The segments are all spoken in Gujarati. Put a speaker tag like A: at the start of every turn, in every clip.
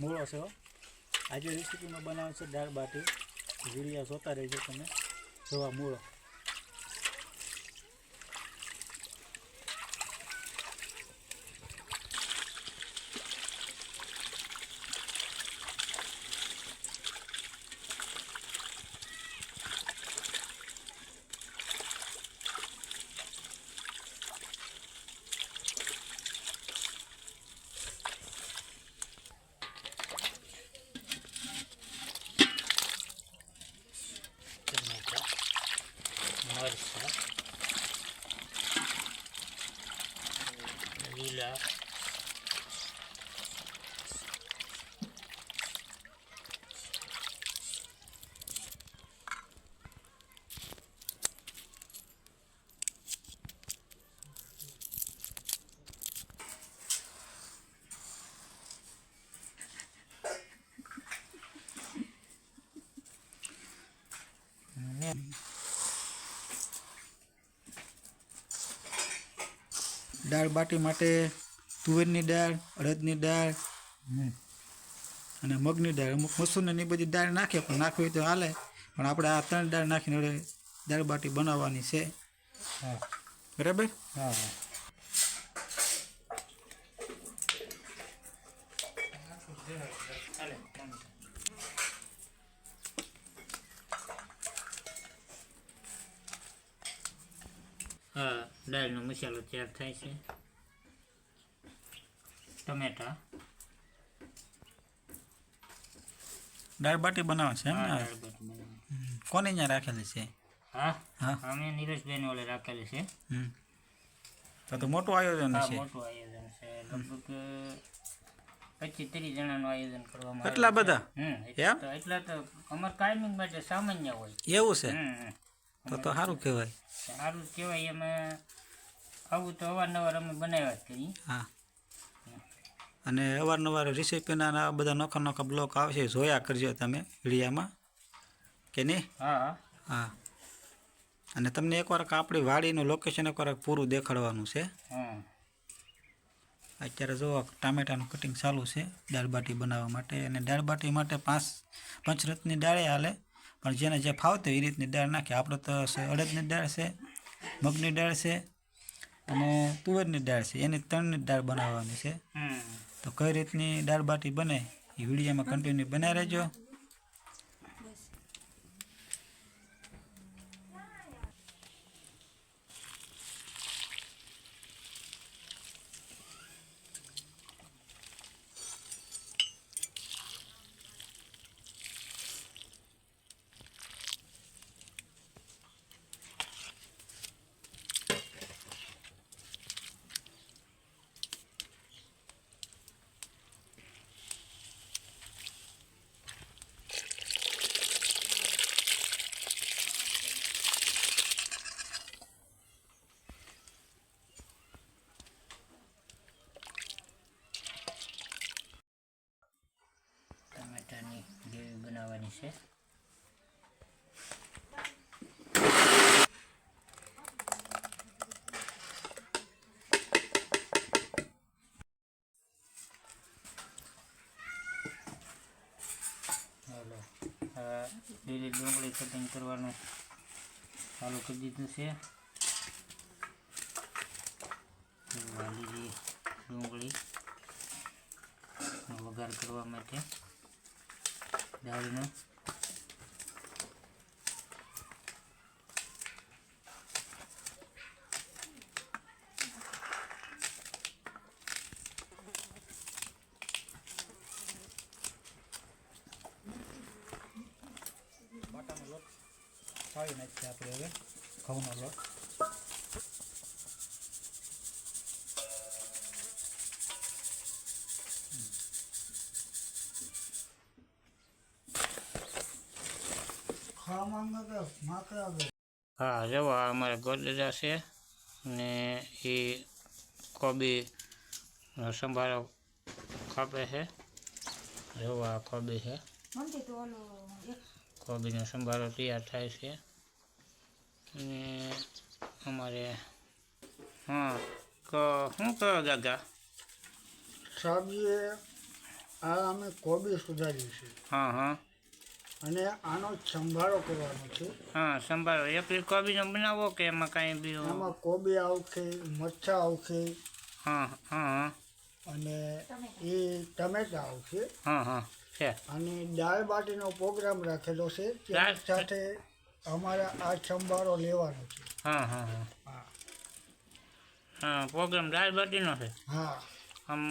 A: મૂળો છે. આજે રેસીપીમાં બનાવે છે દાળ બાટી. વિડીયો જોતા રહેજો તમે. જોવા મૂળો મરચાં લીલા
B: દાળ બાટી માટે તુવેરની દાળ, અડદની દાળ અને મગની દાળ. અમુક મસૂરની બધી દાળ નાખે, પણ નાખવી હોય તો હાલે. પણ આપણે આ 3 દાળ નાખીને હવે દાળ બાટી બનાવવાની છે.
A: હા
B: બરાબર.
A: હા હા દાળનો મસાલો તૈયાર થાય છે. ટમેટા
B: દાળ બાટી બનાવવા છે એમ ને?
A: દાળ બાટી બનાવવાની.
B: કોને અહીંયા રાખેલી છે?
A: હા
B: હા
A: અમે નીરજભાઈને ઓલે રાખેલી છે.
B: તો મોટું આયોજન
A: હા
B: છે.
A: મોટું આયોજન છે. લગભગ 25-30 જણાનું આયોજન કરવામાં
B: એટલા બધા?
A: એટલા તો અમારે કાયમિંગ માટે સામાન્ય હોય.
B: એવું છે? તો સારું કહેવાય.
A: સારું કહેવાય. અમે આવું તો અવારનવાર અમે બનાવ્યા જ કરીએ.
B: હા, અને અવારનવાર રેસીપીના આ બધા નોખા નોખા બ્લોક આવશે, જોયા કરજો તમે વિડીયામાં, કે નહીં?
A: હા
B: હા. અને તમને એકવાર આપણી વાડીનું લોકેશન એકવાર પૂરું દેખાડવાનું છે. અત્યારે જો ટામેટાનું કટિંગ ચાલુ છે દાળ બાટી બનાવવા માટે. અને દાળ બાટી માટે 5 પંચરત્નની દાળે હાલે, પણ જેને જે ફાવતે એ રીતની દાળ નાખે. આપણે તો અડદની દાળ છે, મગની દાળ છે અને તુવેરની દાળ છે. એની 3ની દાળ બનાવવાની છે. તો કઈ રીતની દાળ બાટી બને એ વિડીયોમાં કન્ટિન્યુ બનાવી રહેજો.
A: ટમેટાની ગ્રેવી બનાવવાની છે. લીલી ડુંગળી કટિંગ કરવાનું ચાલુ કરી દીધું છે. લીલી ડુંગળી વઘાર કરવા માટે દાળનો
B: બાટાનો લોટ ખાવી નાખીએ આપણે હવે, ઘઉંનો લોટ.
A: હા જવો અમારે ગોદડા છે ને એ કોબી સંભારો કાપે છે. જવો આ કોબી છે. કોબીનો સંભારો તૈયાર થાય છે. અને અમારે હા શું કરો દાદા?
B: સબ્જી
C: આ અમે કોબી સુધારી છે
A: હા હા
C: અને આનો સંભાળો કરવાનો છે.
A: હા સંભાળો એકલી કોબીનો બનાવો કે એમાં કાંઈ બીજું?
C: એમાં કોબી આવશે, મરચાં આવશે
A: હા હા હા
C: અને એ ટમેટા આવશે
A: હા હા છે.
C: અને દાળ બાટીનો પ્રોગ્રામ રાખેલો છે. તેની સાથે અમારા આ સંભાળો લેવાનો છે.
A: હા હા હા
C: હા
A: હા પ્રોગ્રામ દાળ બાટીનો છે.
C: હા
A: આમ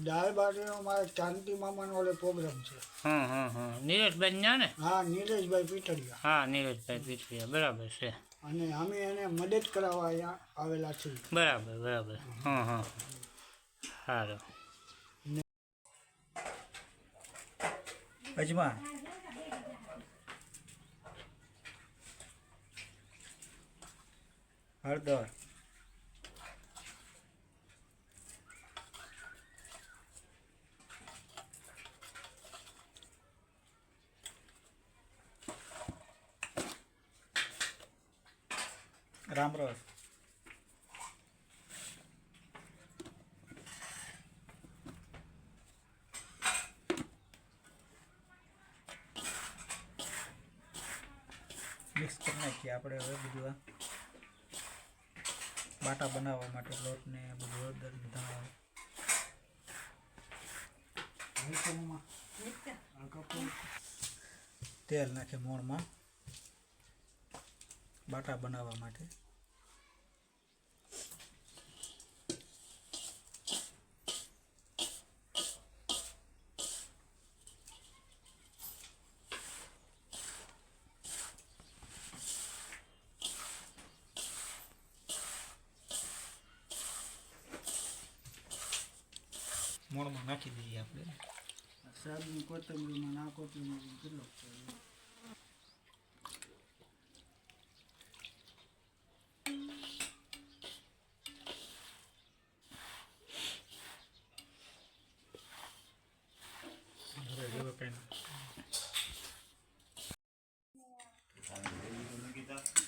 C: દાળ બાટીનો મારા ચાંદી મામાનો ઓલે પ્રોગ્રામ છે.
A: હા હા હા નીરજભાઈ ન્યા ને?
C: હા, નીલેશભાઈ પીઠડિયા.
A: હા નીરજભાઈ પીઠિયા બરાબર છે.
C: અને અમે એને મદદ કરાવવા અહીંયા આવેલા છીએ.
A: બરાબર બરાબર હા હા સારું.
B: અજમા હળદર રામરસ મિક્સ કરી નાખીએ આપણે હવે બધું આ બાટા બનાવવા માટે લોટ ને બધું હળદર ને ધાણા તેલ નાખે મોણમાં બાટા બનાવવા માટે. મોણમાં નાખી દઈએ આપણે.
C: સાહેબની કોથમીરીમાં ના કોથમીરી કેટલો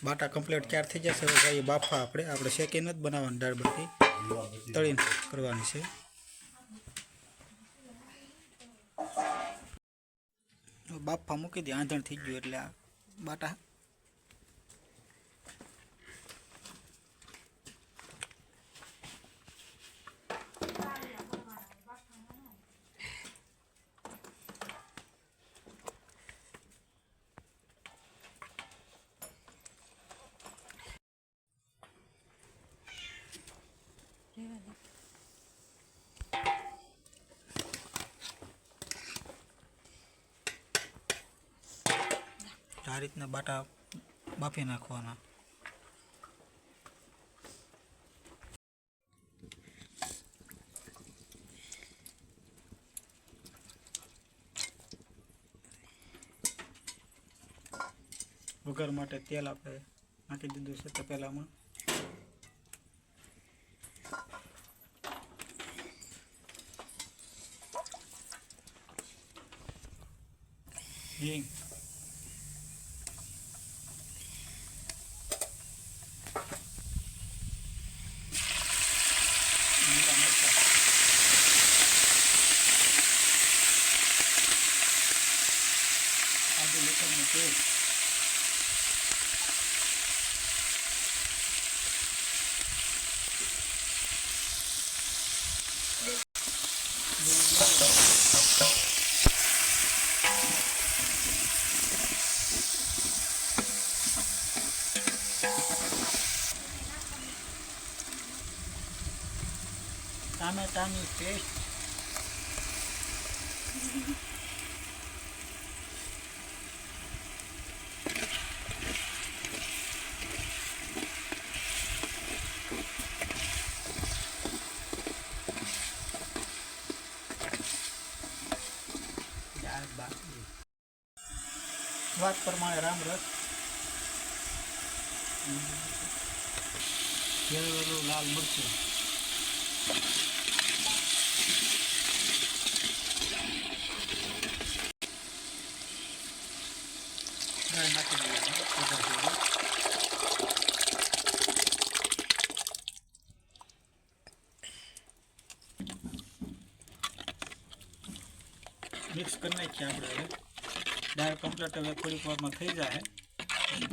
B: બાટા કમ્પ્લીટ તૈયાર થઈ જશે. હવે જઈએ બાફા. આપણે શેકીને જ બનાવવાની દાળ બાટી, તળીને કરવાની છે. બાફા મૂકી દે, આંધણ થઈ ગયું એટલે આ બાટા આ રીતના બાટા બાફી નાખવાના. વઘાર માટે તેલ આપણે નાખી દીધું છે તપેલામાં. હિંગ, લીલા મરચાં, આદુ લસણનું પેસ્ટ, ટામેટાની પેસ્ટ, દાળ બાટી, સ્વાદ પ્રમાણે રામરસ, શેરવેલું લાલ મરચું, દાળ નાખી દેવાનું. મિક્સ કરી નાખીએ આપણે હવે. દાળ કમ્પ્લીટ હવે થોડીક વારમાં થઈ જાય.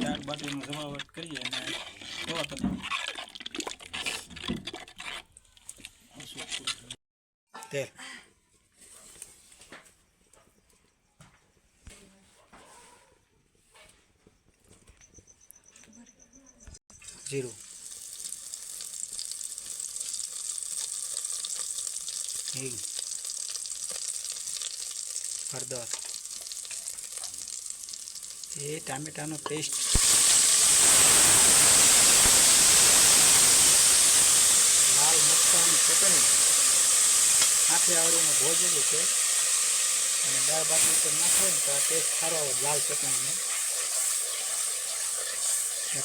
B: દાળ બાટીનો જમાવટ કરીએ અને જોવા તમે તેલ જીરું હિંગ હળદર એ ટામેટાનો પેસ્ટ લાલ મરચાંની ચટણી કાઠિયાવાડીમાં ભોજેલું છે અને દાળ બાટી ઉપર નાખે ને તો આ ટેસ્ટ સારો આવે લાલ ચટણીનો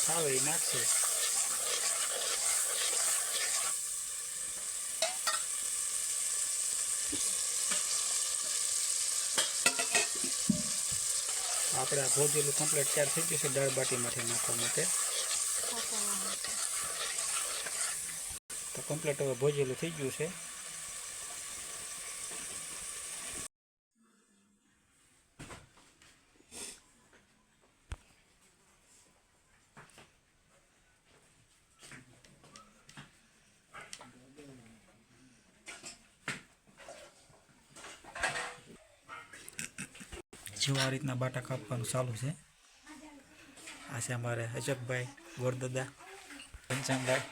B: ખાવે એ નાખશે. આપણે આ ભોજેલું કમ્પ્લીટ તૈયાર થઈ ગયું છે દાળ બાટીમાંથી નાખવા માટે. તો કમ્પ્લીટ હવે ભોજેલું થઈ ગયું છે. જો આ રીતના બાટા કાપવાનું ચાલુ છે. આ છે અમારે અજકભાઈ, ગોરદાદા, પંચામભાઈ.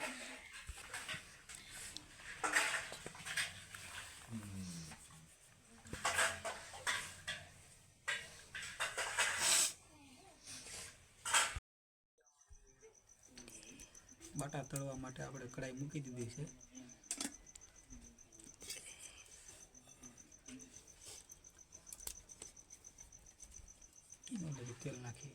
B: બાટા તળવા માટે આપણે કઢાઈ મૂકી દીધી છે. તેલ નાખી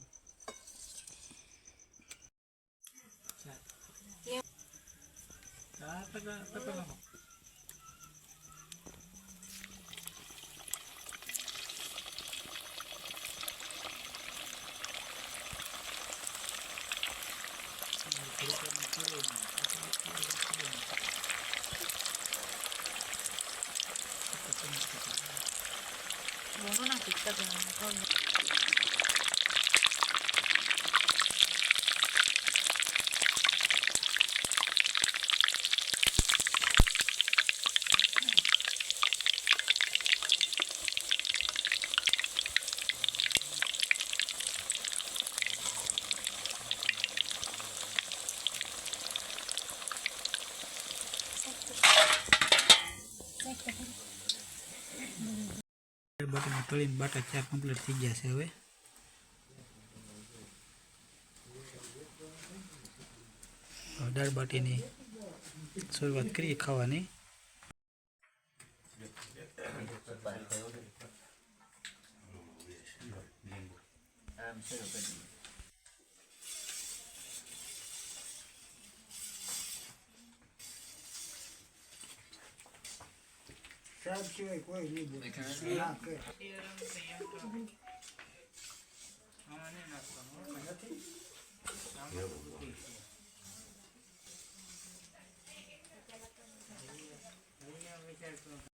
B: બાટીમાં તળીને બાટા 4 કમ્પ્લીટ થઈ ગયા છે. હવે દાળ બાટીની શરૂઆત કરીએ ખાવાની.
C: સાહેબ સિવાય કોઈ નહીં બોલે. ના કે